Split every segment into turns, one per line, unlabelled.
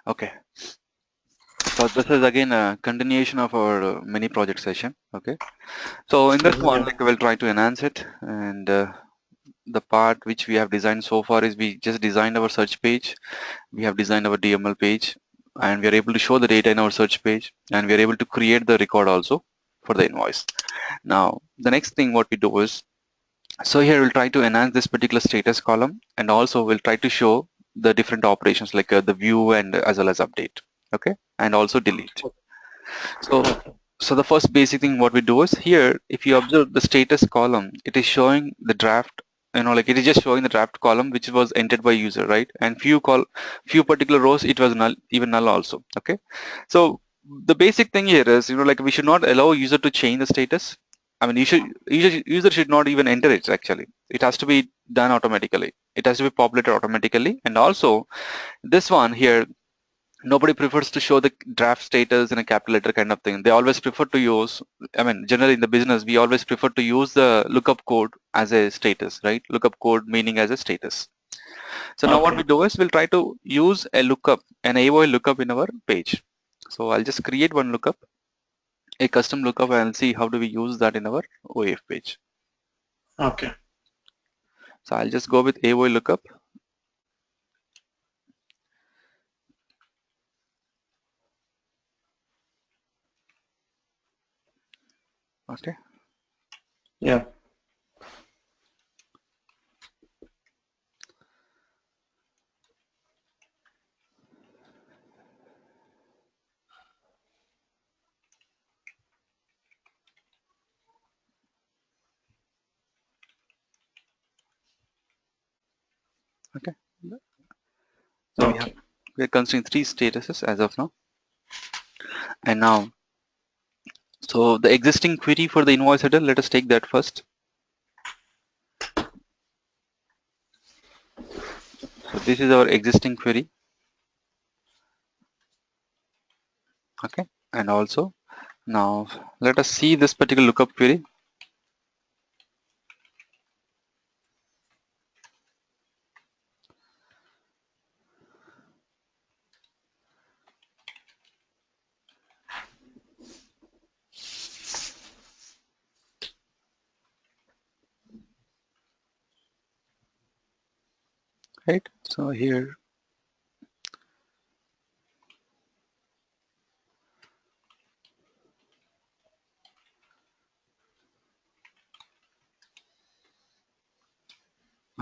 Okay, so this is again a continuation of our mini project session. Okay, so in this one,
Yeah.
like we'll try to enhance it, and the part which we have designed so far is we just designed our search page, we have designed our DML page, and we are able to show the data in our search page, and we are able to create the record also for the invoice. Now, the next thing what we do is, so here we'll try to enhance this particular status column, and also we'll try to show the different operations like the view and as well as update. Okay, and also delete. So,
Okay.
so the first basic thing what we do is here, if you observe the status column, it is showing the draft, like it is just showing the draft column which was entered by user, right? And few particular rows, it was null, even null also. Okay. So the basic thing here is, like we should not allow user to change the status. I mean, user should not even enter it actually. It has to be done automatically. It has to be populated automatically. And also this one here, nobody prefers to show the draft status in a capital letter kind of thing. They always prefer to use, I mean, generally in the business, we always prefer to use the lookup code as a status, right? Lookup code meaning as a status. So now what we
Okay.
do is we'll try to use a lookup, an AOI lookup in our page. So I'll just create one lookup, a custom lookup, and see how do we use that in our OAF page.
Okay.
So I'll just go with AOI lookup. Okay.
Yeah.
Okay. So
Okay.
we're considering three statuses as of now. And now, so the existing query for the invoice header, let us take that first. So this is our existing query. Okay. And also now let us see this particular lookup query. Right. So here,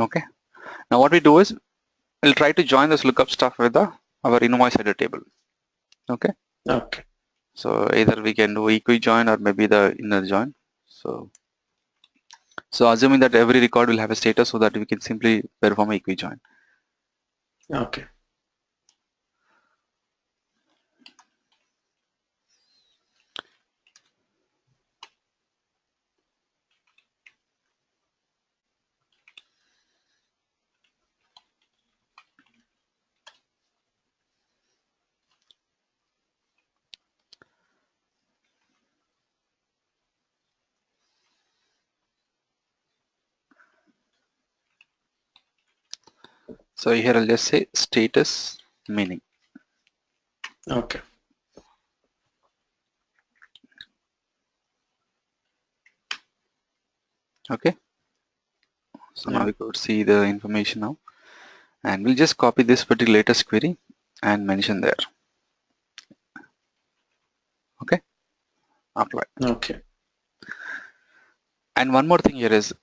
okay. Now what we do is we'll try to join this lookup stuff with our invoice header table. Okay.
Okay.
So either we can do equi join or maybe the inner join. So assuming that every record will have a status so that we can simply perform a equi join.
Okay.
So here I'll just say status meaning.
Okay.
Okay. So now
Yeah.
we could see the information now, and we'll just copy this particular latest query and mention there. Okay. Apply.
Okay.
And one more thing here is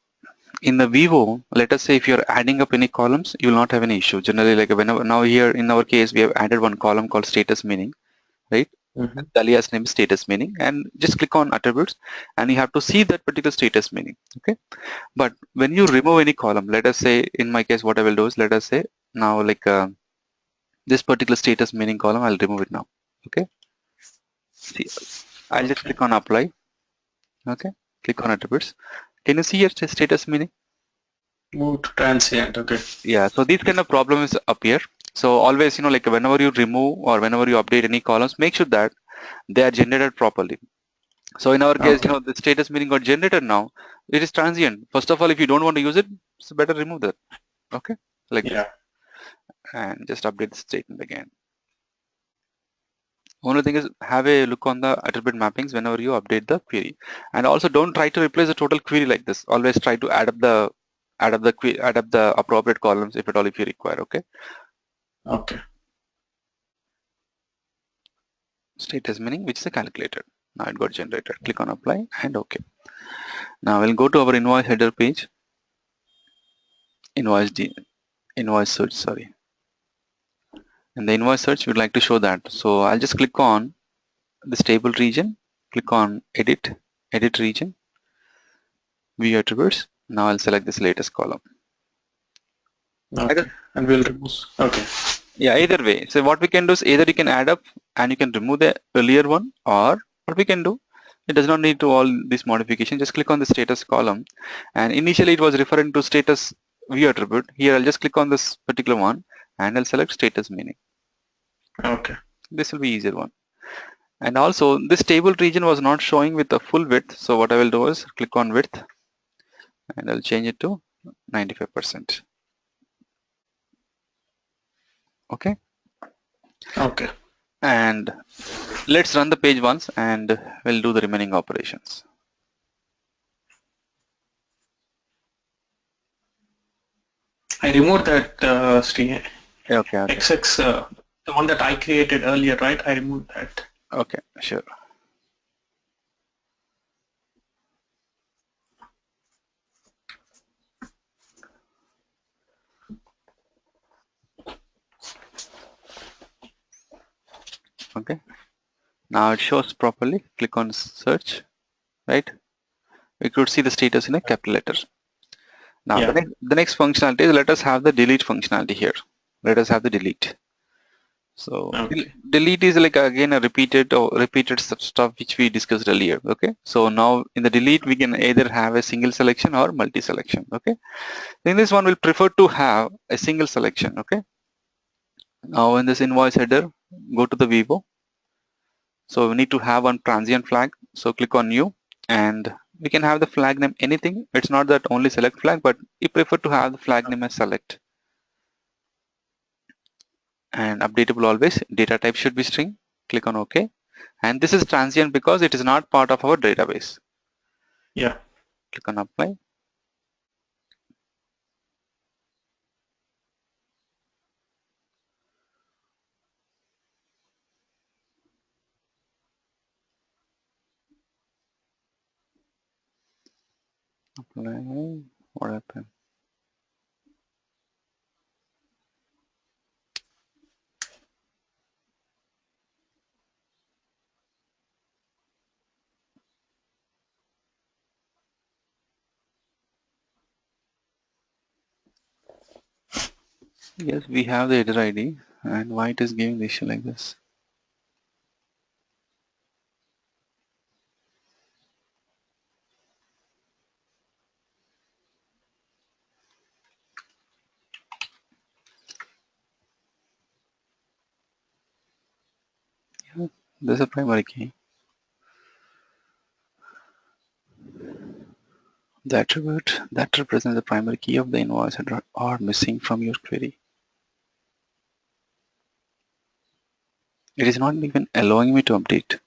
in the Vivo, let us say if you're adding up any columns, you will not have any issue. Generally, like whenever now here in our case, we have added one column called status meaning, right?
Mm-hmm.
The alias name is status meaning, and just click on attributes, and you have to see that particular status meaning. Okay. But when you remove any column, let us say in my case, what I will do is let us say now like this particular status meaning column, I'll remove it now. Okay. See, I'll just
Okay.
click on apply. Okay. Click on attributes. Can you see your status meaning?
Move to transient. Okay.
Yeah, so these kind of problems appear. So always, like whenever you remove or whenever you update any columns, make sure that they are generated properly. So in our case,
Okay.
the status meaning got generated now. It is transient. First of all, if you don't want to use it, it's better remove that. Okay, like this,
Yeah.
and just update the statement again. Only thing is have a look on the attribute mappings whenever you update the query. And also don't try to replace the total query like this. Always try to add up the appropriate columns if at all if you require. Okay.
Okay.
Status meaning which is a calculator. Now it got generated. Click on apply and okay. Now we'll go to our invoice header page. Invoice search, sorry. In the invoice search, we'd like to show that. So I'll just click on this table region, click on edit region, view attributes. Now I'll select this latest column.
Okay. And we'll remove. Okay.
Yeah, either way. So what we can do is either you can add up and you can remove the earlier one, or what we can do, it does not need to all this modification. Just click on the status column, and initially it was referring to status view attribute. Here I'll just click on this particular one and I'll select status meaning.
Okay.
This will be easier one. And also this table region was not showing with the full width. So what I will do is click on width and I'll change it to 95%. Okay.
Okay.
And let's run the page once and we'll do the remaining operations.
I removed that string
Okay.
XX, the one that I created earlier, right? I removed that.
Okay, sure. Okay. Now it shows properly. Click on search, right? We could see the status in a capital letter. Now
Yeah.
the next functionality is let us have the delete functionality here. Let us have the delete. So
Okay.
delete is like again a repeated stuff which we discussed earlier. Okay. So now in the delete we can either have a single selection or multi-selection. Okay. In this one we'll prefer to have a single selection. Okay. Now in this invoice header, go to the Vivo. So we need to have one transient flag. So click on new and we can have the flag name anything. It's not that only select flag, but we prefer to have the flag name as select. And updatable always. Data type should be string. Click on OK. And this is transient because it is not part of our database.
Yeah.
Click on apply. Apply. What happened? Yes, we have the header ID. And why it is giving the issue like this? Yeah, this is a primary key. The attribute that represents the primary key of the invoice header are missing from your query. It is not even allowing me to update.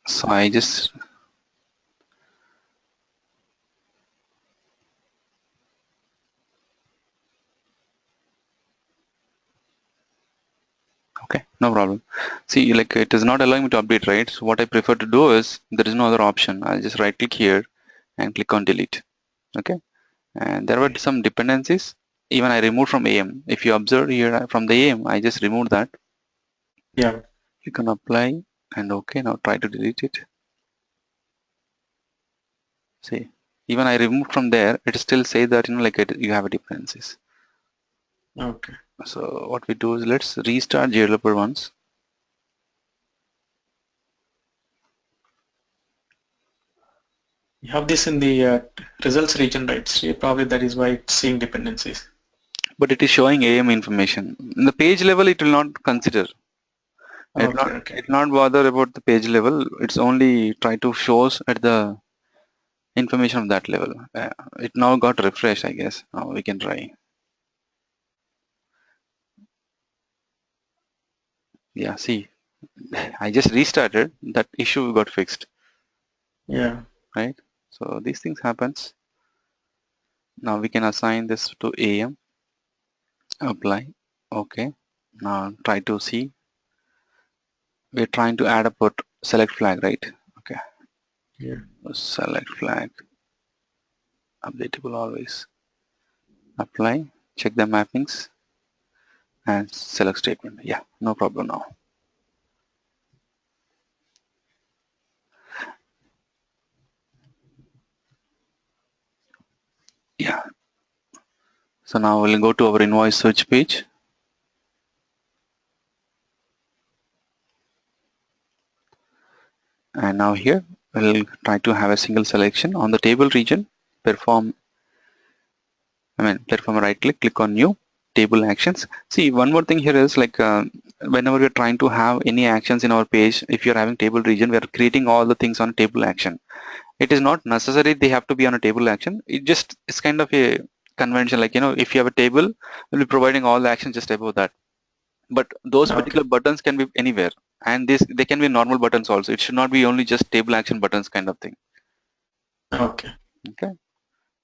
So I just okay, no problem. See, like it is not allowing me to update, right? So what I prefer to do is there is no other option. I'll just right click here and click on delete. Okay, and there were
Okay.
some dependencies. Even I removed from AM. If you observe here from the AM, I just removed that.
Yeah.
Click on apply and okay. Now try to delete it. See, even I removed from there, it still says that like you have a dependencies.
Okay.
So what we do is let's restart developer once.
You have this in the results region, right? So probably that is why it's seeing dependencies.
But it is showing AM information. In the page level, it will not consider.
Okay, okay.
It not bother about the page level. It's only try to shows at the information of that level. It now got refreshed, I guess. Now we can try. Yeah, see, I just restarted. That issue got fixed,
Yeah,
right? So these things happens. Now we can assign this to AM. Apply. Okay. Now try to see. We're trying to add a put select flag, right? Okay.
yeah.
Select flag. Updatable always. Apply. Check the mappings and select statement. Yeah, no problem now. Yeah. So now we'll go to our invoice search page. And now here we'll try to have a single selection on the table region. Perform right click on new table actions. See, one more thing here is like whenever we're trying to have any actions in our page, if you're having table region, we are creating all the things on table action. It is not necessary they have to be on a table action. It's kind of a convention, like, if you have a table, we'll be providing all the actions just above that. But those
Okay,
particular buttons can be anywhere, and this they can be normal buttons also. It should not be only just table action buttons kind of thing.
okay,
Okay.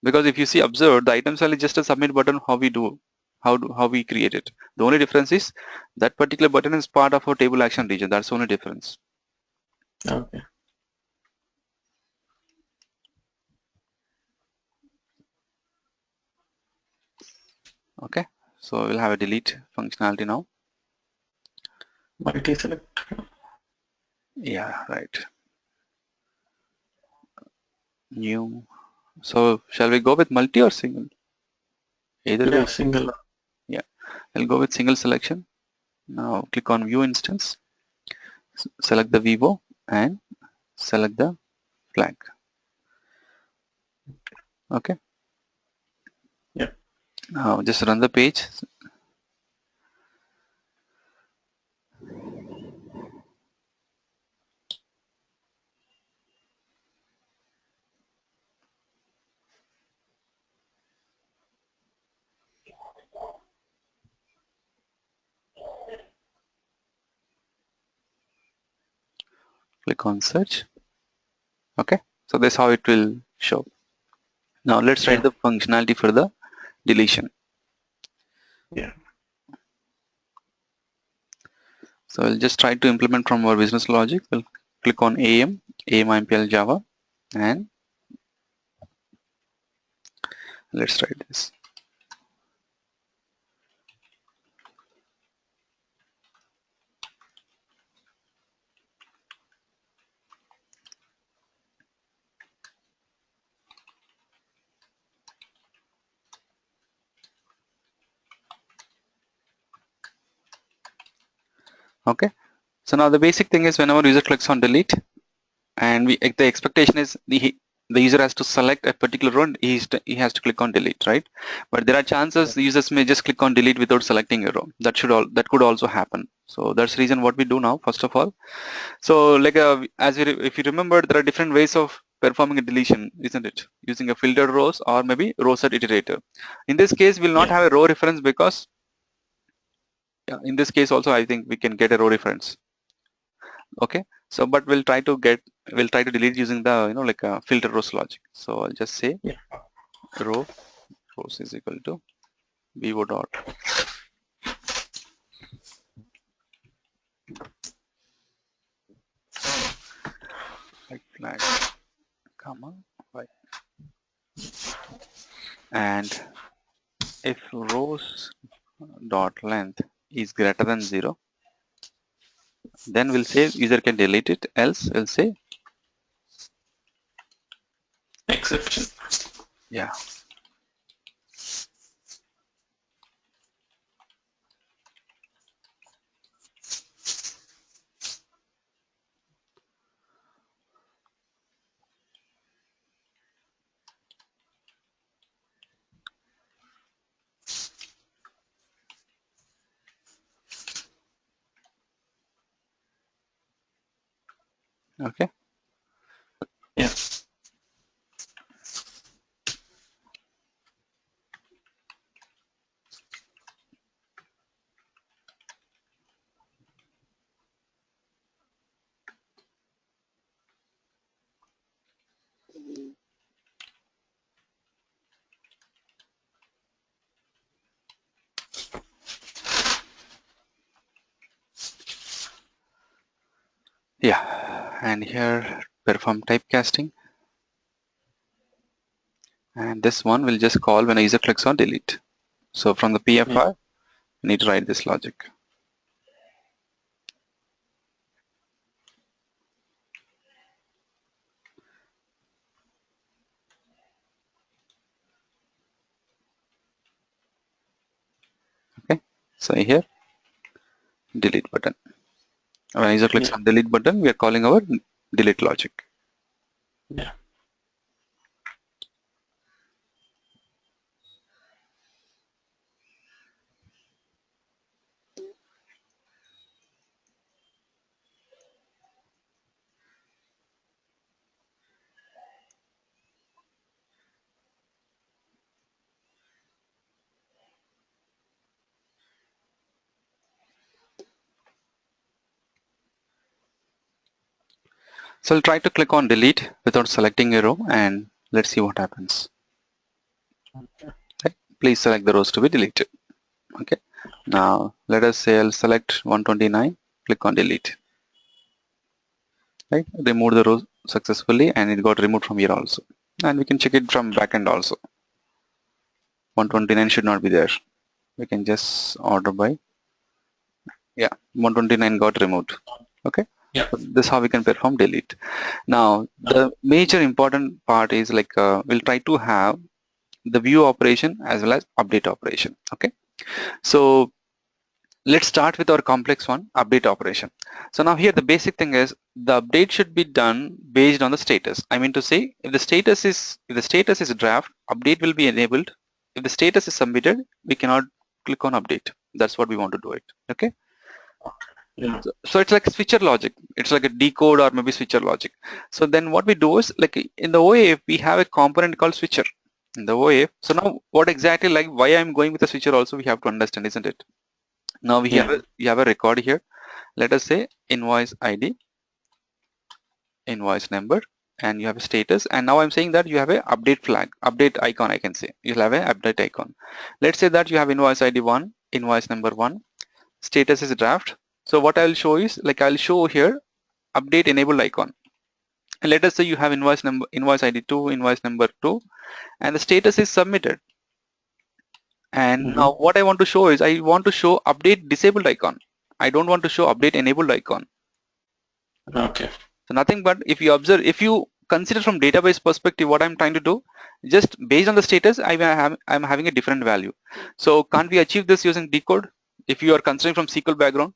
Because if you see observe, the item cell is just a submit button. How we create it. The only difference is that particular button is part of our table action region. That's the only difference.
okay.
Okay. So we'll have a delete functionality now.
Multi-select.
Yeah, right. New. So shall we go with multi or single? Either
Yeah,
way.
single.
Yeah. I'll go with single selection. Now click on view instance. Select the Vivo and select the flag. Okay.
Yeah,
Now just run the page. Click on search. Okay. So that's how it will show. Now let's write
yeah,
the functionality for the deletion.
yeah.
So I'll just try to implement from our business logic. We'll click on AM MPL Java, and let's try this. Okay. So now the basic thing is whenever user clicks on delete, and the expectation is the user has to select a particular row, and he has to click on delete, right? But there are chances the users may just click on delete without selecting a row. That could also happen. So that's the reason what we do now. First of all, so like if you remember, there are different ways of performing a deletion, isn't it? Using a filtered rows or maybe row set iterator. In this case, we'll not
Yeah.
have a row reference because in this case also I think we can get a row reference. Okay. So but we'll try to delete using the like a filter rows logic. So I'll just say
Yeah.
rows is equal to vivo dot like flag comma y, and if rows dot length is greater than 0, then we'll say user can delete it, else we'll say
Exception.
yeah. Okay.
Yeah.
Yeah, and here perform typecasting, and this one will just call when a user clicks on delete. So from the
Yeah.
PFR, we need to write this logic. Okay, so here delete button. When user clicks
Yeah.
on delete button, we are calling our delete logic.
Yeah.
So I'll try to click on delete without selecting a row, and let's see what happens. Okay. Please select the rows to be deleted. Okay. Now let us say I'll select 129, click on delete. Right. Remove the row successfully, and it got removed from here also. And we can check it from backend also. 129 should not be there. We can just order by, yeah, 129 got removed. Okay.
Yeah.
So this is how we can perform delete. Now the major important part is like we'll try to have the view operation as well as update operation. Okay. So let's start with our complex one, update operation. So now here the basic thing is the update should be done based on the status. I mean to say if the status is a draft, update will be enabled. If the status is submitted, we cannot click on update. That's what we want to do it. Okay.
Yeah.
So it's like switcher logic. It's like a decode or maybe switcher logic. So then what we do is like in the OAF, we have a component called switcher in the OAF. So now what exactly like why I'm going with the switcher also we have to understand, isn't it? Now
Yeah.
we have a record here. Let us say invoice ID, invoice number, and you have a status. And now I'm saying that you have a update flag, update icon, I can say. You'll have a update icon. Let's say that you have invoice ID 1, invoice number 1, status is draft. So what I'll show is like I'll show here update enabled icon. And let us say you have invoice number, invoice ID 2, invoice number 2, and the status is submitted. And
Mm-hmm.
now what I want to show is I want to show update disabled icon. I don't want to show update enabled icon.
Okay.
So nothing but if you observe, if you consider from database perspective, what I'm trying to do, just based on the status, I'm having a different value. So can't we achieve this using decode? If you are considering from SQL background,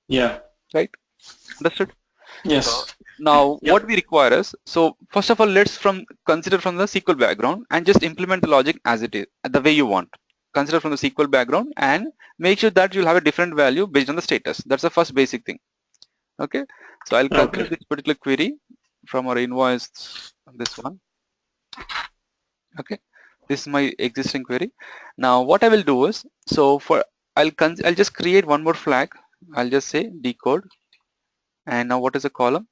Yeah.
right? Understood? So
Yes.
now what
Yep.
we require is, so first of all, let's consider from the SQL background and just implement the logic as it is, the way you want. Consider from the SQL background and make sure that you'll have a different value based on the status. That's the first basic thing. Okay. So I'll consider
Okay.
this particular query from our invoice, this one. Okay. This is my existing query. Now what I will do is, so for, I'll just create one more flag. I'll just say decode. And now what is the column?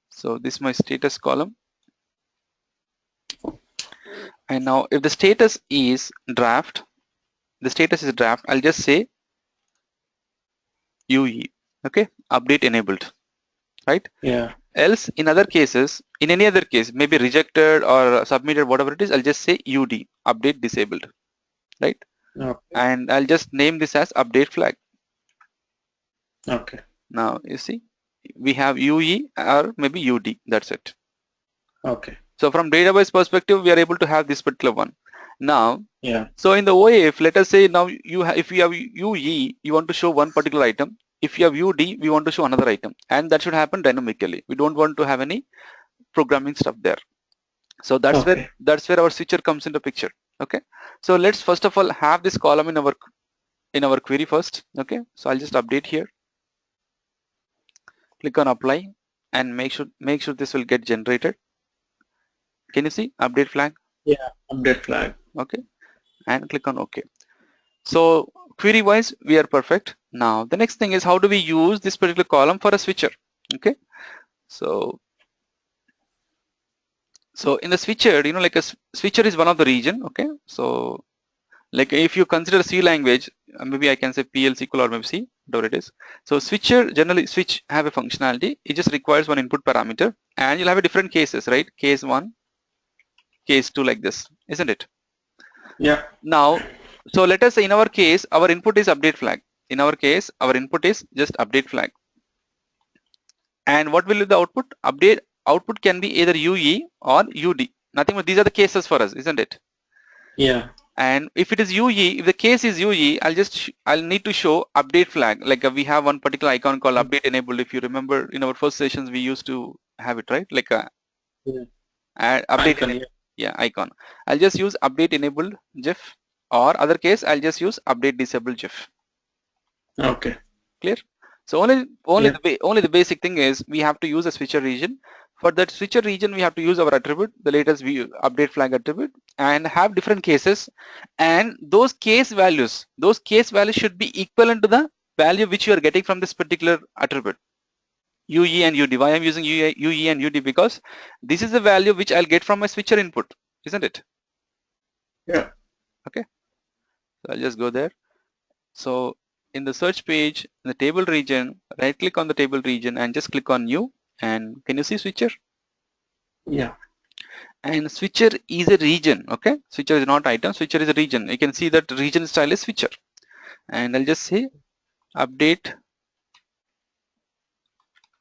So this is my status column. And now if the status is draft, the status is draft, I'll just say UE. Okay. Update enabled, right?
Yeah.
Else in other cases, in any other case, maybe rejected or submitted, whatever it is, I'll just say UD, update disabled, right?
Okay.
And I'll just name this as update flag.
Okay.
Now you see, we have UE or maybe UD, that's it.
Okay.
So from database perspective, we are able to have this particular one. Now,
Yeah.
so in the OAF, let us say now if you have UE, you want to show one particular item. If you have UD, we want to show another item, and that should happen dynamically. We don't want to have any programming stuff there. So
Okay.
that's where our switcher comes into picture. Okay. So let's first of all have this column in our query first. Okay. So I'll just update here. Click on apply and make sure this will get generated. Can you see update flag?
Yeah, update flag.
Okay, and click on OK. So query wise we are perfect. Now the next thing is how do we use this particular column for a switcher? Okay, so in the switcher, like a switcher is one of the region. Okay, so like if you consider C language, maybe I can say PL SQL or maybe C, whatever it is. So switcher, generally switch have a functionality. It just requires one input parameter and you'll have a different cases, right? Case 1, case 2 like this, isn't it?
Yeah,
Now, so let us say in our case, our input is update flag. In our case, our input is just update flag. And what will be the output? Output can be either UE or UD. Nothing but these are the cases for us, isn't it?
yeah,
And if it is UE, if the case is UE, I'll need to show update flag. Like we have one particular icon called update enabled. If you remember in our first sessions, we used to have it, right? Like a
yeah.
update
Icon, yeah.
enabled, yeah, icon. I'll just use update enabled GIF, or other case, I'll just use update disabled GIF.
Okay.
Clear? So only
Yeah,
the basic thing is we have to use a switcher region. For that switcher region, we have to use our attribute, the latest view update flag attribute, and have different cases. And those case values should be equivalent to the value which you are getting from this particular attribute. UE and UD. Why I'm using UE and UD? Because this is the value which I'll get from my switcher input, isn't it?
yeah,
Okay. So I'll just go there. So in the search page, in the table region, right click on the table region and just click on new. And can you see switcher?
yeah.
And switcher is a region. Okay, switcher is not item, switcher is a region. You can see that region style is switcher. And I'll just say update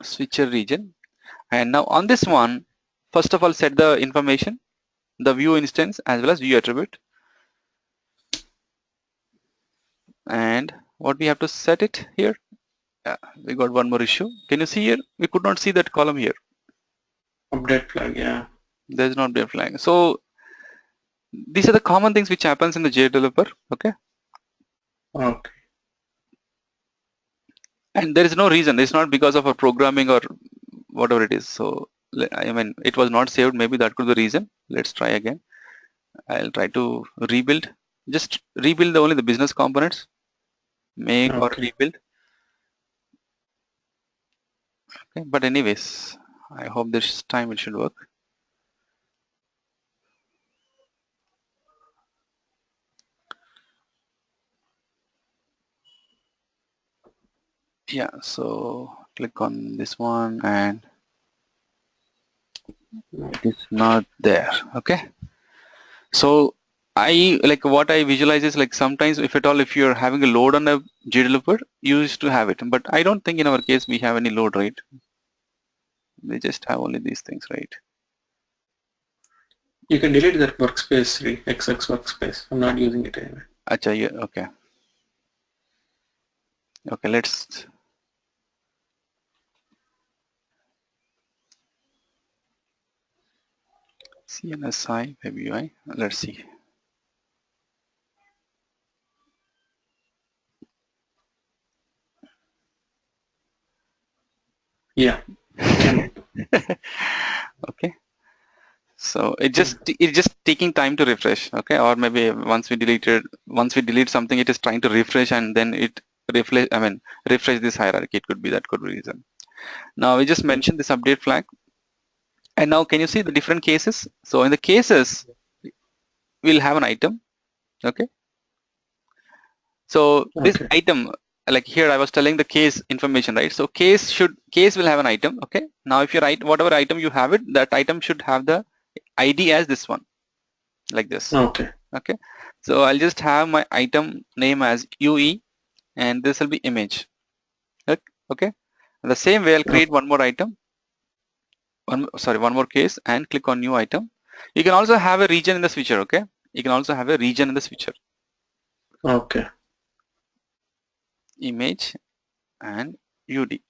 switcher region. And now on this one, first of all, set the information, the view instance as well as view attribute. And what we have to set it here? Yeah, we got one more issue. Can you see here? We could not see that column here.
Update flag, yeah.
There's not a flag. So these are the common things which happens in the JDeveloper. Okay.
Okay.
And there is no reason. It's not because of our programming or whatever it is. So I mean, it was not saved. Maybe that could be the reason. Let's try again. I'll try to rebuild. Just rebuild only the business components. Make or
Okay.
rebuild. Okay. But anyways, I hope this time it should work. Yeah. So click on this one and it is not there. Okay. So I like what I visualize is like sometimes if at all if you're having a load on a JDeveloper, you used to have it. But I don't think in our case we have any load, right? We just have only these things, right?
You can delete that workspace, XX workspace. I'm not using it anyway.
Acha, yeah, okay. Okay, let's CNSI Web UI. Let's see.
Yeah. Can.
Okay. So it's just taking time to refresh, okay? Or maybe once we delete something, it is trying to refresh and then it refresh this hierarchy. It could be that could be reason. Now we just mentioned this update flag. And now can you see the different cases? So in the cases, we'll have an item, okay? So this
Okay.
item, like here I was telling the case information, right? So case will have an item, okay? Now if you write whatever item you have it, that item should have the ID as this one, like this,
Okay.
okay? So I'll just have my item name as UE and this will be image, okay? The same way I'll create one more item, one more case and click on new item. You can also have a region in the switcher, okay? You can also have a region in the switcher,
Okay.
image and UD.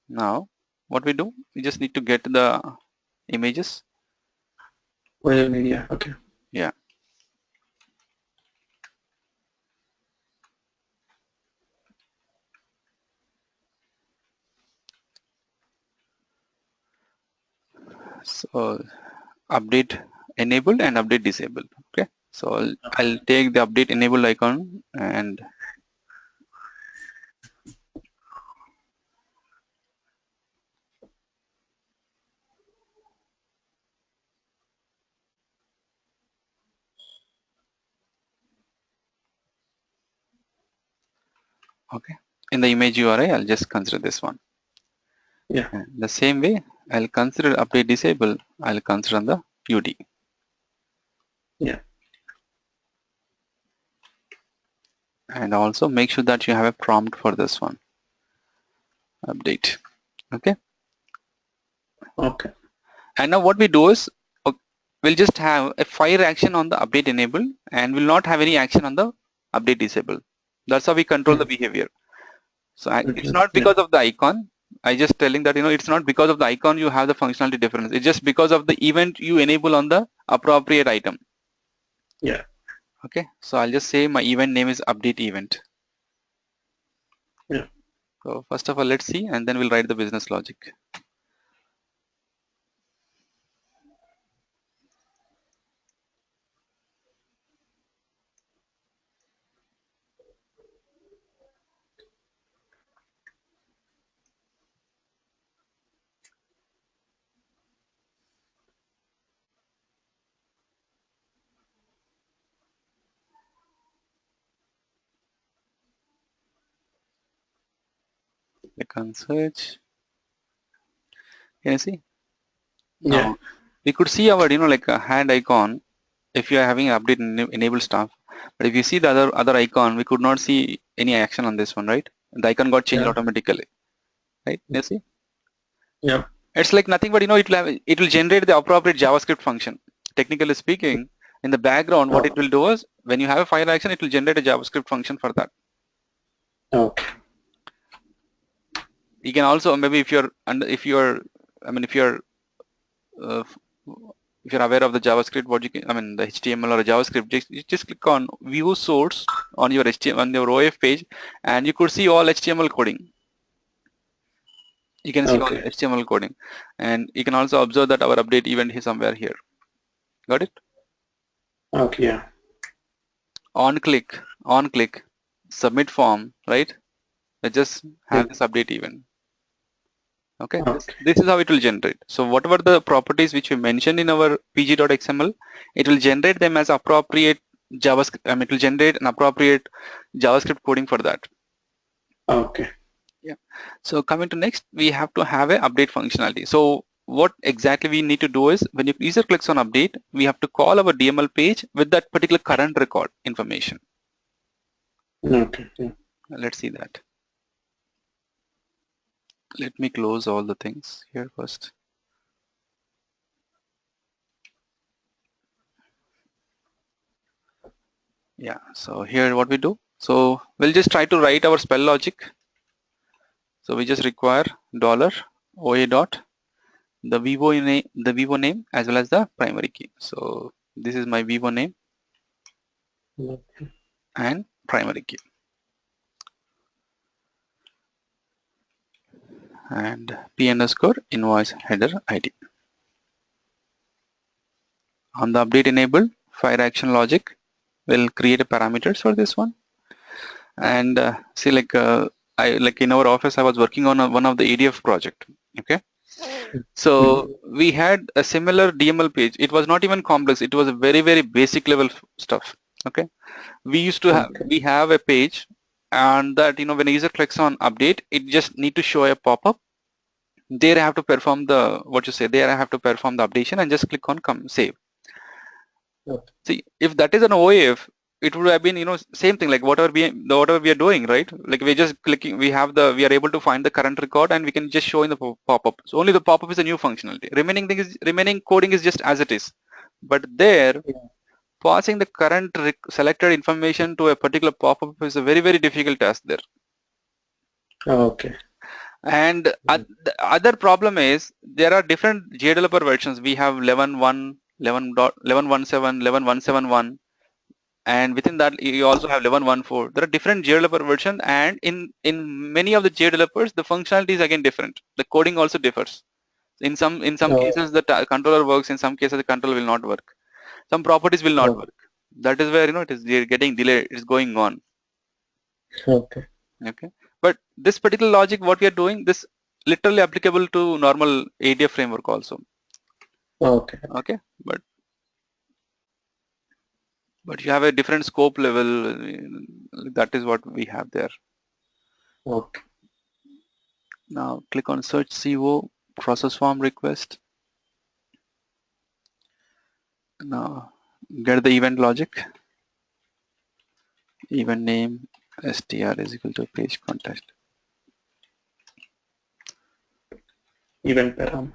Now what we do, we just need to get the images.
Via media. Okay.
Yeah. So update enabled and update disabled. Okay, so I'll take the update enabled icon and okay, in the image URI I'll just consider this one.
Yeah.
And the same way I'll consider update disabled, I'll consider on the UD.
Yeah.
And also make sure that you have a prompt for this one. Update. Okay.
Okay.
And now what we do is we'll just have a fire action on the update enable and will not have any action on the update disable. That's how we control the behavior. So it's not
Yeah.
because of the icon. I just telling that, it's not because of the icon you have the functionality difference. It's just because of the event you enable on the appropriate item.
Yeah.
Okay. So I'll just say my event name is update event.
Yeah.
So first of all, let's see, and then we'll write the business logic. Click on search. Can you see?
Yeah.
Now we could see our, like a hand icon if you are having update enable stuff. But if you see the other icon, we could not see any action on this one, right? The icon got changed
Yeah.
automatically, right? You see?
Yeah.
It's like nothing but it will generate the appropriate JavaScript function. Technically speaking, in the background, what it will do is when you have a fire action, it will generate a JavaScript function for that.
Okay.
You can also maybe if you're uh, if you're aware of the JavaScript, what you can, the HTML or JavaScript, just click on view source on your HTML on your OF page, and you could see all HTML coding. You can see all
Okay.
HTML coding, and you can also observe that our update event is somewhere here. Got it?
Okay. Yeah.
On click, submit form, right? Let's just
Yeah.
have this update event. Okay, this,
Okay.
this is how it will generate. So whatever the properties which we mentioned in our pg.xml, it will generate them as appropriate JavaScript. It will generate an appropriate JavaScript coding for that.
Okay.
Yeah. So coming to next, we have to have a update functionality. So what exactly we need to do is when your user clicks on update, we have to call our DML page with that particular current record information.
Okay. Yeah.
Let's see that. Let me close all the things here first. Yeah, so here what we do. So we'll just try to write our spell logic. So we just require $OA dot the Vivo name as well as the primary key. So this is my Vivo name
Okay.
and primary key. And P underscore invoice header ID. On the update enabled fire action logic, we'll create a parameters for this one. And see, like in our office, I was working on one of the ADF project. Okay, so we had a similar DML page. It was not even complex. It was a very basic level stuff. Okay, we used to have
Okay.
we have a page, and that when a user clicks on update, it just need to show a pop-up. There I have to perform the there I have to perform the updation and just click on come save.
Okay.
See, if that is an OAF, it would have been same thing like whatever we are doing, right? Like we're just clicking, we are able to find the current record and we can just show in the pop-up. So only the pop-up is a new functionality. Remaining coding is just as it is. But there,
Yeah.
passing the current selected information to a particular pop-up is a very difficult task there.
Okay.
And the other problem is there are different JDeveloper versions. We have 11.1, 11.17, 11.171. And within that you also have 11.14. There are different JDeveloper versions, and in many of the JDevelopers the functionality is again different. The coding also differs. In some
Oh,
cases the controller works, in some cases the controller will not work. Some properties will not
oh,
work. That is where it is getting delayed, it's going on.
okay.
Okay, but this particular logic what we are doing, this literally applicable to normal ADF framework also.
Okay.
Okay, but you have a different scope level, that is what we have there.
Okay.
Now click on search CO process form request. Now get the event logic, event name str is equal to page context.
Event param.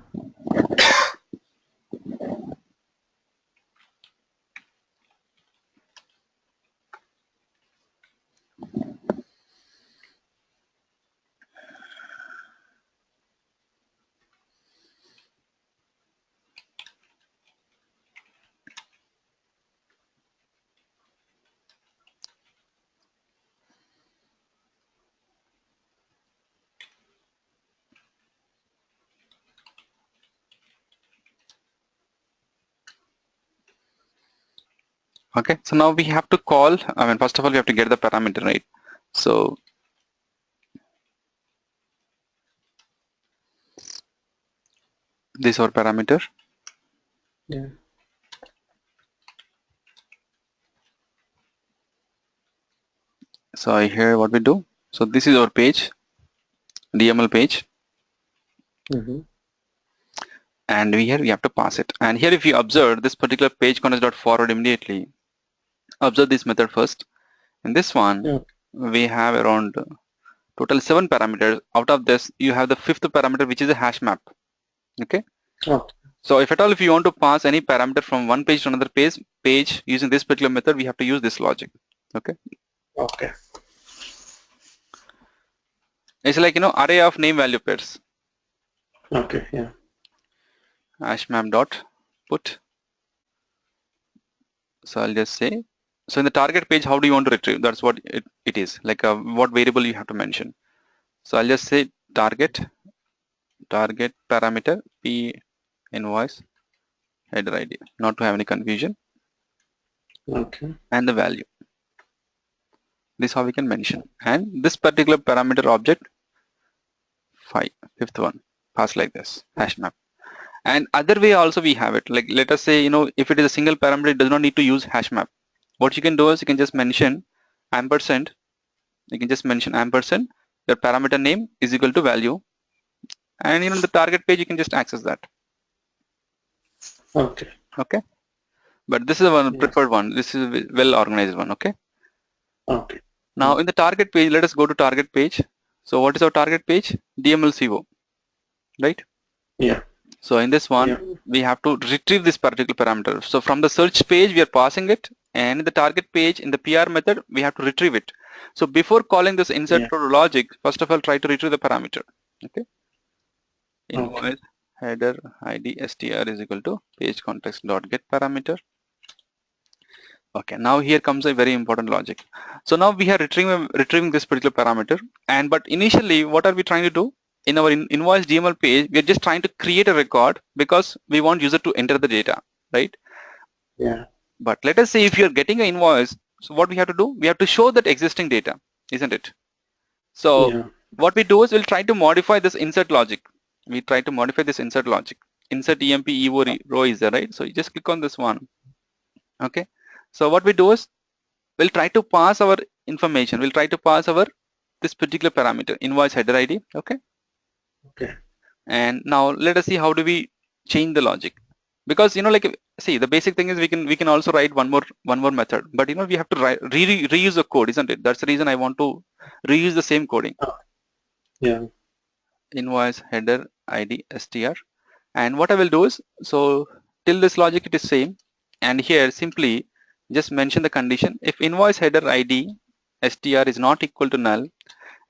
Okay, so now we have to call, I mean, first of all, we have to get the parameter, right? So this is our parameter.
Yeah.
So here what we do, so this is our page, DML page,
Mm-hmm.
and here we have to pass it. And here if you observe this particular page context dot forward immediately, observe this method first. In this one,
Okay.
we have around total 7 parameters. Out of this, you have the 5th parameter, which is a hash map. Okay.
Okay.
So if at all, if you want to pass any parameter from one page to another page using this particular method, we have to use this logic. Okay.
Okay.
It's like, array of name value pairs.
Okay. Yeah.
Hash map dot put. So I'll just say, so in the target page, how do you want to retrieve? That's what it is, like what variable you have to mention. So I'll just say target parameter p invoice header ID, not to have any confusion,
Okay.
and the value. This is how we can mention. And this particular parameter object, 5th one, pass like this, hash map. And other way also we have it. Like let us say, if it is a single parameter, it does not need to use hash map. What you can do is you can just mention ampersand. You can just mention ampersand. Your parameter name is equal to value, and the target page you can just access that.
Okay.
Okay. But this is the one
Yeah.
preferred one. This is a well organized one. Okay.
Okay.
Now in the target page, let us go to target page. So what is our target page? DMLCO, right?
Yeah.
So in this one,
Yeah.
we have to retrieve this particular parameter. So from the search page, we are passing it, and in the target page, in the PR method, we have to retrieve it. So before calling this insert
Yeah.
logic, first of all, try to retrieve the parameter. Okay.
Okay.
Invoice header ID str is equal to page context dot get parameter. Okay, now here comes a very important logic. So now we are retrieving this particular parameter, but initially, what are we trying to do? In our invoice DML page, we are just trying to create a record because we want user to enter the data, right?
Yeah.
But let us say if you're getting an invoice, so what we have to do? We have to show that existing data, isn't it? So
Yeah.
what we do is we'll try to modify this insert logic. We try to modify this insert logic. Insert emp evo row is there, right? So you just click on this one. Okay. So what we do is we'll try to pass our information. We'll try to pass our this particular parameter, invoice header ID. Okay.
Okay.
And now let us see how do we change the logic. Because like see, the basic thing is we can also write one more method, but we have to reuse the code, isn't it? That's the reason I want to reuse the same coding.
Yeah.
Invoice header ID str, and what I will do is, so till this logic it is same, and here simply just mention the condition if invoice header ID str is not equal to null,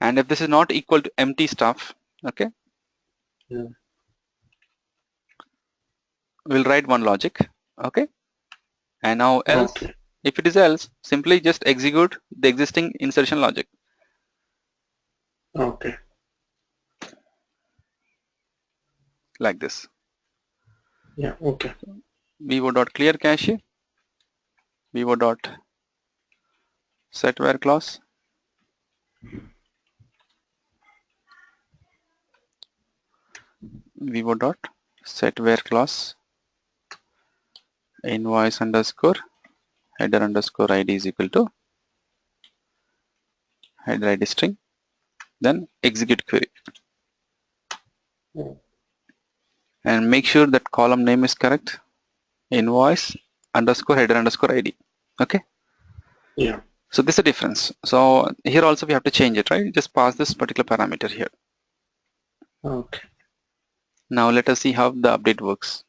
and if this is not equal to empty stuff, okay,
Yeah.
we'll write one logic. Okay. And now else,
Okay.
if it is else, simply just execute the existing insertion logic.
Okay.
like this.
Yeah, okay.
vivo.clear cache, vivo.set where clause, vivo.set where clause, invoice underscore header underscore id is equal to header id string, then execute query.
Mm.
And make sure that column name is correct, invoice underscore header underscore id. Okay.
Yeah.
So this is a difference. So here also we have to change it, right? Just pass this particular parameter here.
Okay.
Now let us see how the update works.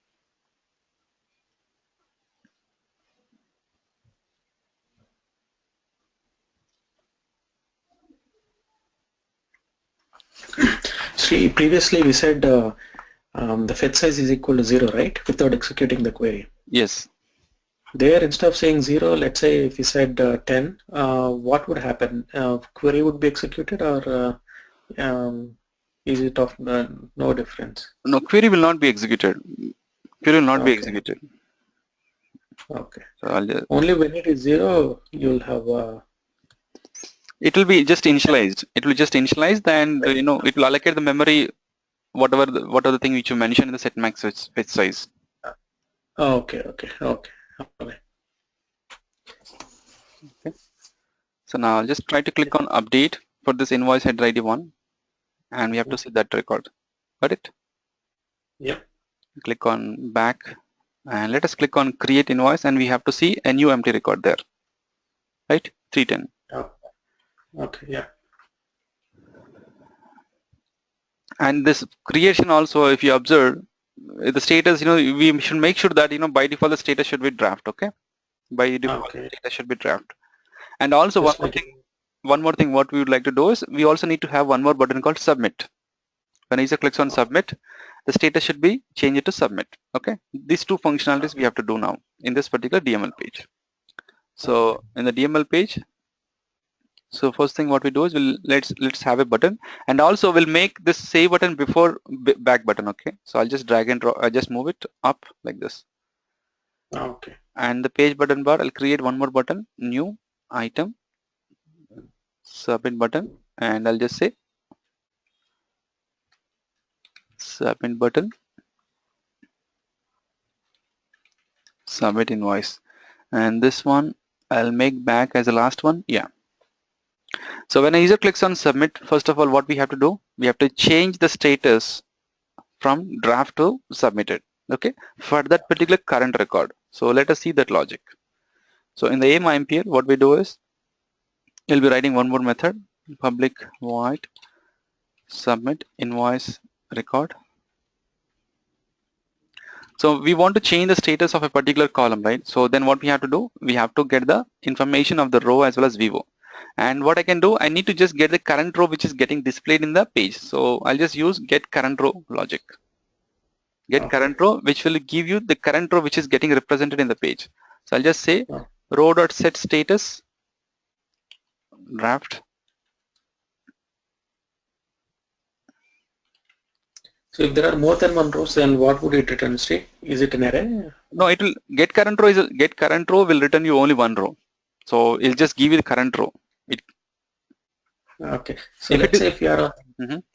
See, previously we said the fetch size is equal to 0, right? Without executing the query.
Yes.
There, instead of saying 0, let's say if we said 10, what would happen? Query would be executed, or is it of no difference?
No, query will not be executed. Query will not be
Okay.
executed.
Okay.
So I'll just,
Only when it is 0, you'll have
it will be just initialized. It will just initialize and it will allocate the memory whatever the thing which you mentioned in the set max fetch size.
okay, okay, okay. Okay.
Okay. So now I'll just try to click on update for this invoice header ID 1 and we have to see that record. Got it?
Yep.
Click on back and let us click on create invoice and we have to see a new empty record there. Right? 310.
Oh, okay. Yeah.
And this creation also, if you observe the status, we should make sure that by default the status should be draft. Okay, by default the
Okay.
status should be draft. And also
Just like
one more thing what we would like to do is we also need to have one more button called submit. When user clicks on submit, the status should be changed to submit. Okay, these two functionalities we have to do now in this particular DML page.
okay.
So in the DML page, so first thing what we do is let's have a button, and also we'll make this save button before back button. Okay, so I'll just drag and drop, I just move it up like this,
Okay.
and the page button bar I'll create one more button, new item, submit button, and I'll just say submit button, submit invoice, and this one I'll make back as the last one. Yeah. So when a user clicks on submit, first of all what we have to do, we have to change the status from draft to submitted, okay, for that particular current record. So let us see that logic. So in the AIM-IMPL, what we do is you'll be writing one more method, public void submit invoice record. So we want to change the status of a particular column, right? So then what we have to do, we have to get the information of the row as well as vivo. And what I can do, I need to just get the current row which is getting displayed in the page. So I'll just use get current row logic. Get
Okay.
current row, which will give you the current row which is getting represented in the page. So I'll just say
Oh.
row.set status draft.
So if there are more than one rows, then what would it return? Say, is it an array?
No, it will get current row get current row will return you only one row. So it'll just give you the current row.
Okay. So
If it
let's
is,
say if you are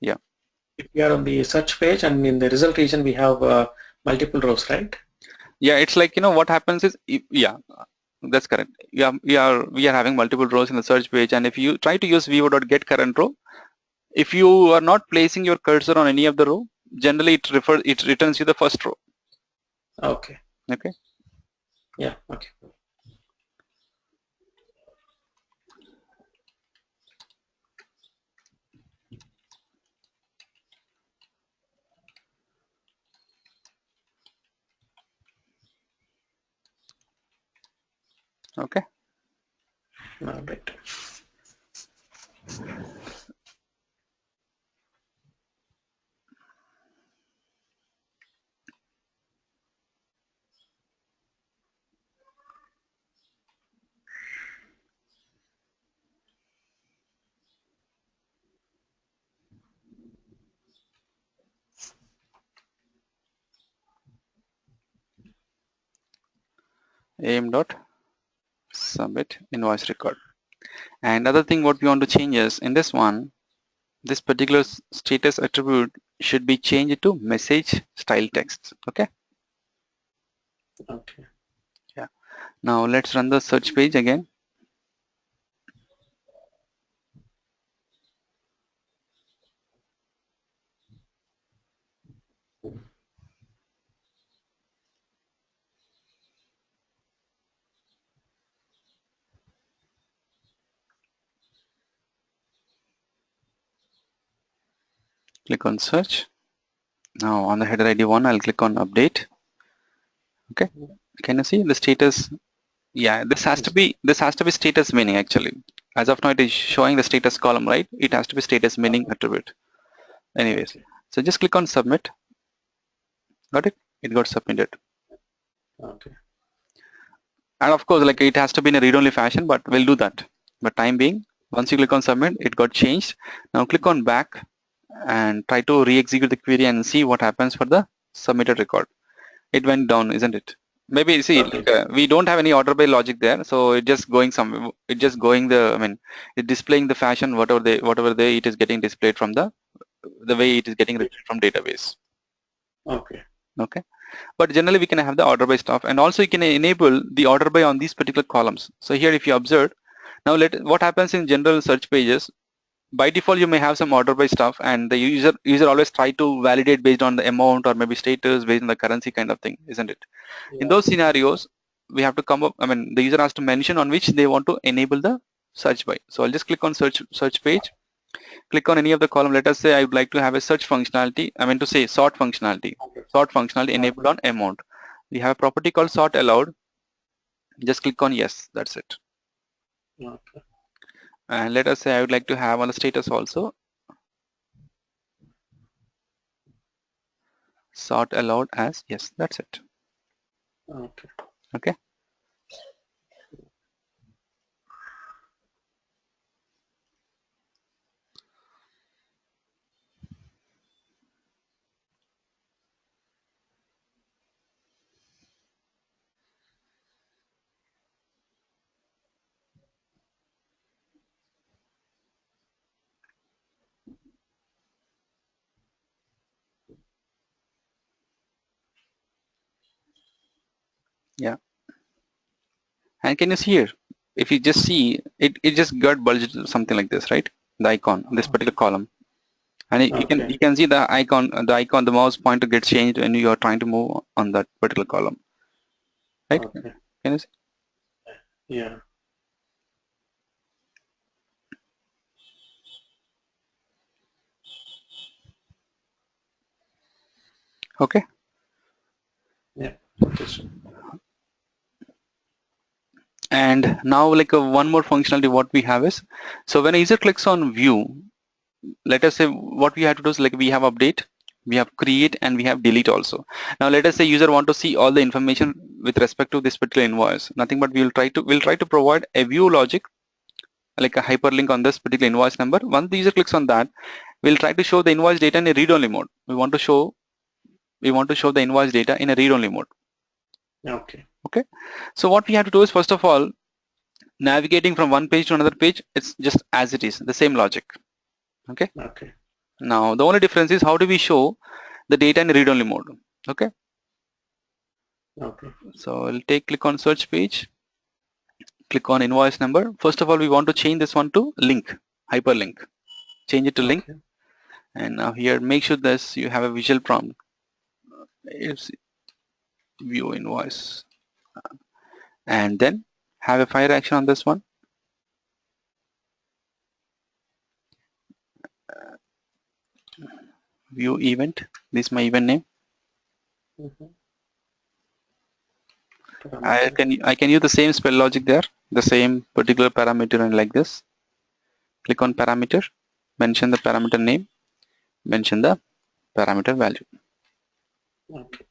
yeah,
on the search page and in the result region we have multiple rows, right?
yeah, it's like what happens is yeah, that's correct. Yeah, we are having multiple rows in the search page, and if you try to use vivo.get current row, if you are not placing your cursor on any of the row, generally it returns you the first row.
Okay.
Okay.
Yeah. Okay.
Okay.
All right.
am dot submit invoice record. And other thing what we want to change is in this one, this particular status attribute should be changed to message style text. Okay.
Okay.
Yeah. Now let's run the search page again. Click on search. Now on the header ID 1, I'll click on update. Okay. Can you see the status? Yeah, this has to be status meaning actually. As of now, it is showing the status column, right? It has to be status meaning attribute. Anyways,
Okay.
so just click on submit. Got it? It got submitted.
Okay.
And of course, like it has to be in a read-only fashion, but we'll do that. But time being, once you click on submit, it got changed. Now click on back and try to re-execute the query and see what happens for the submitted record. It went down, isn't it? Maybe see,
Okay.
like, we don't have any order by logic there, so it just going some, it just going the, I mean, it displaying the fashion whatever they it is getting displayed from the way it is getting retrieved from database.
Okay.
Okay, but generally we can have the order by stuff, and also you can enable the order by on these particular columns. So here, if you observe, now what happens in general search pages. By default, you may have some order by stuff, and the user always try to validate based on the amount or maybe status based on the currency kind of thing, isn't it? In
Yeah.
those scenarios, we have to come up, I mean, the user has to mention on which they want to enable the search by. So I'll just click on search page, click on any of the column. Let us say I would like to have a search functionality, I mean to say sort functionality.
Okay.
Sort functionality
Okay.
enabled on amount. We have a property called sort allowed. Just click on yes, that's it.
Okay.
And let us say I would like to have on the status also sort allowed as yes, that's it.
Okay.
Okay. Yeah. And can you see here? If you just see it just got bulged something like this, right? The icon, this particular column. And
Okay.
you can see the icon, the mouse pointer gets changed when you are trying to move on that particular column, right?
Okay.
Can you see?
Yeah.
Okay.
Yeah. Okay. So,
And now like one more functionality what we have is, so when a user clicks on view, let us say what we have to do is like we have update, we have create, and we have delete also. Now let us say user want to see all the information with respect to this particular invoice. Nothing but we'll try to provide a view logic like a hyperlink on this particular invoice number. Once the user clicks on that, we'll try to show the invoice data in a read-only mode. We want to show the invoice data in a read-only mode.
okay.
Okay. So what we have to do is first of all, navigating from one page to another page, it's just as it is, the same logic. Okay.
Okay.
Now the only difference is how do we show the data in read-only mode. Okay.
Okay.
So I'll click on search page, click on invoice number. First of all, we want to change this one to link, hyperlink. Change it to link.
Okay.
And now here, make sure this you have a visual prompt. It's view invoice, and then have a fire action on this one. View event. This is my event name.
Mm-hmm.
I
Parameter.
can use the same spell logic there, the same particular parameter, and like this. Click on parameter, mention the parameter name, mention the parameter value.
Okay.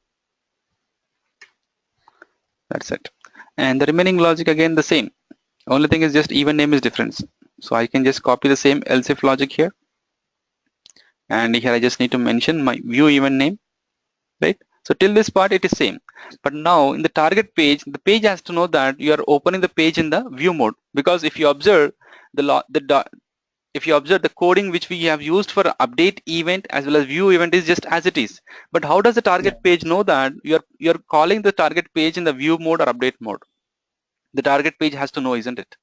That's it. And the remaining logic again the same. Only thing is just event name is different. So I can just copy the same else if logic here. And here I just need to mention my view event name, right? So till this part it is same. But now in the target page, the page has to know that you are opening the page in the view mode, because if you observe if you observe the coding which we have used for update event as well as view event is just as it is. But how does the
Yeah.
target page know that you're calling the target page in the view mode or update mode? The target page has to know, isn't it?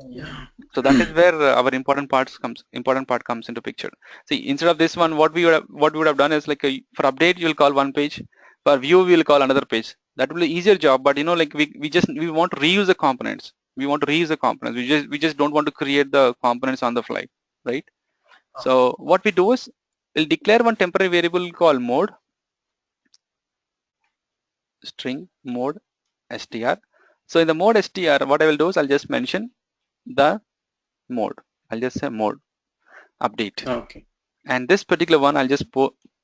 Yeah.
So that is where our important part comes into picture. See, instead of this one, what we would have done is like for update you'll call one page, for view we'll call another page. That will be easier job, but you know, like we want to reuse the components. We want to reuse the components. We just don't want to create the components on the fly, right? So what we do is we'll declare one temporary variable called mode, string mode str. So in the mode str, what I will do is I'll just mention the mode. I'll just say mode update.
Okay.
And this particular one I'll just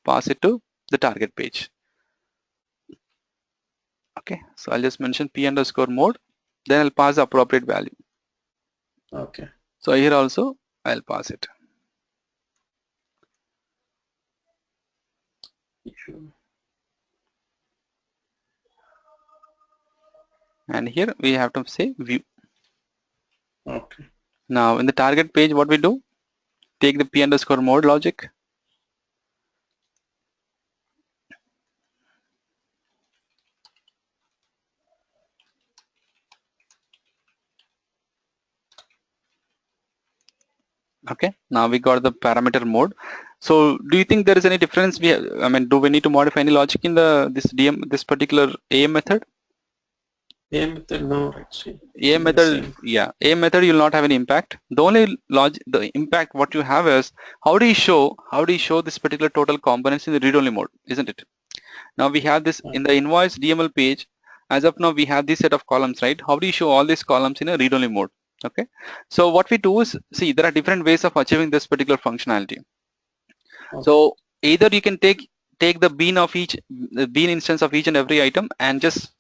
pass it to the target page. Okay, so I'll just mention p underscore mode, then I'll pass the appropriate value.
Okay.
So here also I'll pass it. And here we have to say view.
Okay.
Now in the target page, what we do, take the p underscore mode logic, okay. Now we got the parameter mode. So do you think there is any difference? I mean, do we need to modify any logic in this particular A method?
A method, no, actually.
A
It's the
method,
same.
yeah, A method you'll not have any impact. The only the impact what you have is how do you show this particular total components in the read-only mode, isn't it? Now we have this in the invoice DML page. As of now, we have this set of columns, right? How do you show all these columns in a read-only mode? Okay. So what we do is, see, there are different ways of achieving this particular functionality.
Okay.
So either you can take the bean instance of each and every item and just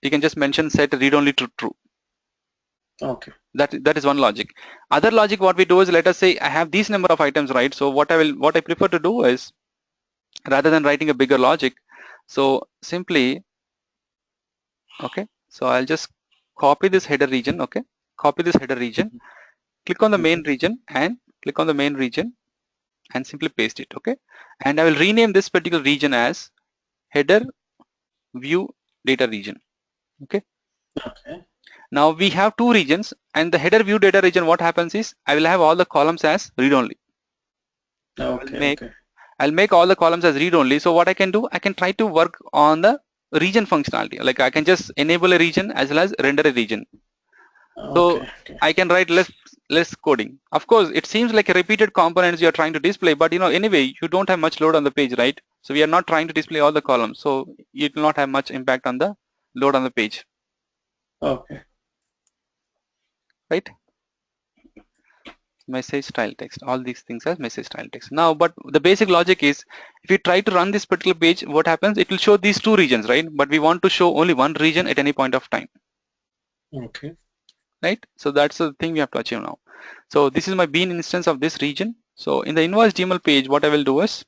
you can just mention set read-only to true.
Okay.
That is one logic. Other logic what we do is, let us say I have these number of items, right? So what I prefer to do is, rather than writing a bigger logic, so simply, okay, so I'll just copy this header region, okay, copy this header region, click on the main region and click on the main region and simply paste it, okay, and I will rename this particular region as header view data region, okay.
Okay.
Now we have two regions, and the header view data region, what happens is I will have all the columns as read only.
Okay. Okay.
I'll make all the columns as read only. So what I can do, I can try to work on the region functionality. Like I can just enable a region as well as render a region. So
Okay. Okay.
I can write less coding. Of course, it seems like a repeated components you're trying to display, but you know, anyway, you don't have much load on the page, right? So we are not trying to display all the columns. So it will not have much impact on the load on the page,
Okay.
right? Message style text, all these things as message style text. Now, but the basic logic is, if you try to run this particular page, what happens? It will show these two regions, right? But we want to show only one region at any point of time,
Okay.
right? So that's the thing we have to achieve now. So this is my bean instance of this region. So in the invoice DML page, what I will do is,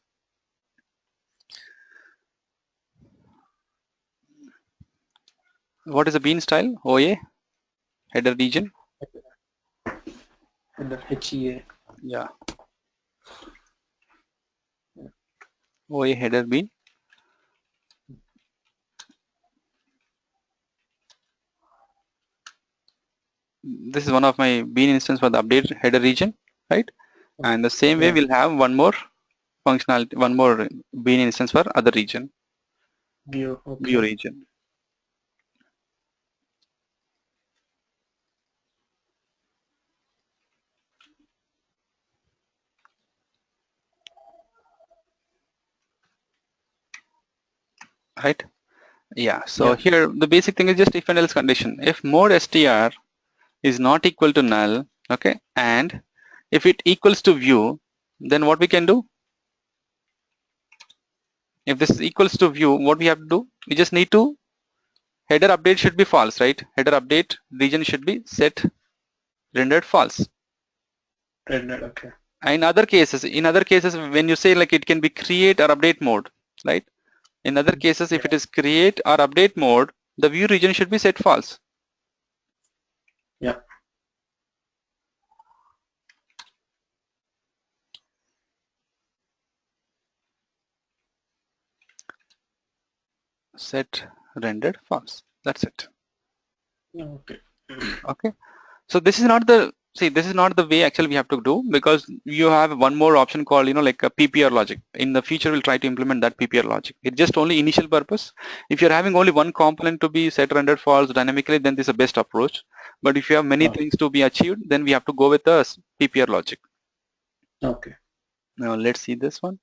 what is the bean style? OA header region.
Under HEA.
Yeah. OA header bean. This is one of my bean instance for the update header region, right? And the same way
Yeah.
we'll have one more functionality, one more bean instance for other region,
View.
view
Okay.
region. Right? Yeah. So
Yeah.
here the basic thing is just if and else condition. If mode str is not equal to null, okay, and if it equals to view, then what we can do? If this is equals to view, what we have to do? We just need to header update should be false, right? Header update region should be set rendered false.
Rendered. Okay.
In other cases, when you say like it can be create or update mode, right? In other cases, if it is create or update mode, the view region should be set false.
Yeah.
Set rendered false. That's it.
Okay.
Okay. So this is not the this is not the way actually we have to do, because you have one more option called like a PPR logic. In the future, we'll try to implement that PPR logic. It's just only initial purpose. If you're having only one component to be set rendered false dynamically, then this is the best approach. But if you have many
Oh,
things to be achieved, then we have to go with the PPR logic.
okay.
Now let's see this one.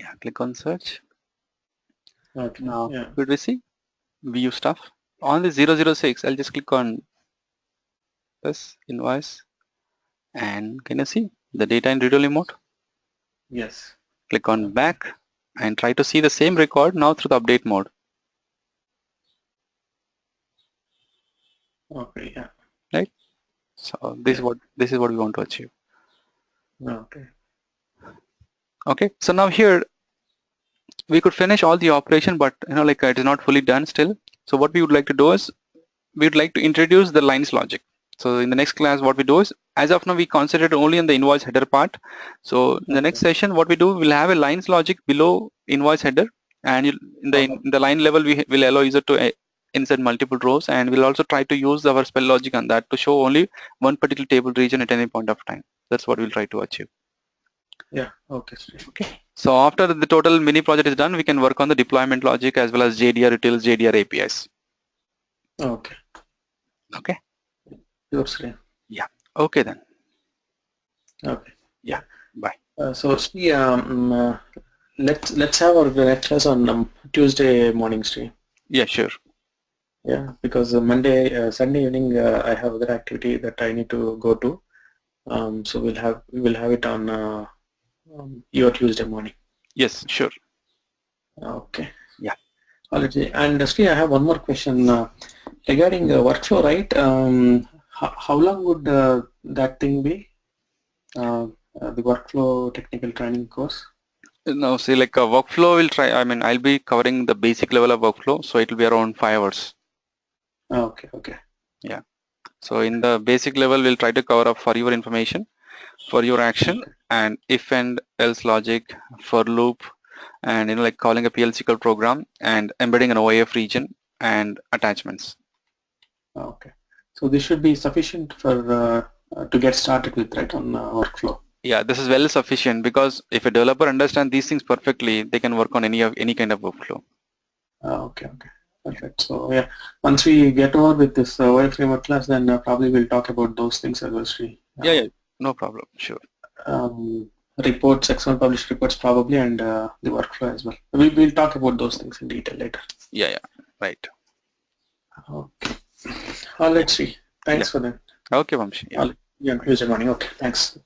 Yeah, click on search.
Okay.
Now,
Yeah.
could we see view stuff? On the 006, I'll just click on this invoice, and can you see the data in read-only mode?
Yes.
Click on
Okay.
back and try to see the same record now through the update mode.
Okay. Yeah.
Right? So
Yeah.
this is what we want to achieve.
Okay.
Okay. So now here we could finish all the operation, but like it is not fully done still. So what we would like to do is we would like to introduce the lines logic. So in the next class, what we do is, as of now, we concentrate only on the invoice header part. So in the next
Okay.
session, what we do, we'll have a lines logic below invoice header, and
Okay.
in the line level, we will allow user to insert multiple rows, and we'll also try to use our spell logic on that to show only one particular table region at any point of time. That's what we'll try to achieve.
Yeah. Okay. Sri.
Okay. So after the total mini project is done, we can work on the deployment logic as well as JDR utils, JDR APIs.
Okay.
Okay.
Sure, Sri.
Yeah. Okay then.
Okay.
Yeah.
Yeah.
Bye.
So Sri, let's have our next class on Tuesday morning, Sri.
Yeah, sure.
Yeah, because Sunday evening, I have other activity that I need to go to. So we will have it on your Tuesday morning.
Yes, sure.
Okay.
Yeah.
Alright. And Sri, I have one more question regarding workflow, right? How long would that thing be? The workflow technical training course?
No, see, like a workflow will try. I mean, I'll be covering the basic level of workflow, so it will be around 5 hours.
Okay. Okay.
Yeah. So in the basic level, we'll try to cover up for your information, for your action,
Okay.
and if and else logic, for loop, and like calling a PLC call program and embedding an OIF region and attachments.
Okay. So this should be sufficient for to get started with, right, on workflow.
Yeah, this is well sufficient, because if a developer understands these things perfectly, they can work on any kind of workflow.
Okay. Okay. Perfect. So yeah, once we get over with this web framework class, then probably we'll talk about those things as well, Sri.
Yeah, yeah, no problem. Sure.
Reports, XML published reports probably, and the workflow as well. We'll talk about those things in detail later.
Yeah, yeah, right.
Okay. All right, Sri.
Yeah.
Thanks for that.
Okay, Vamshi. Yeah.
Yeah, Tuesday morning. Okay. Thanks.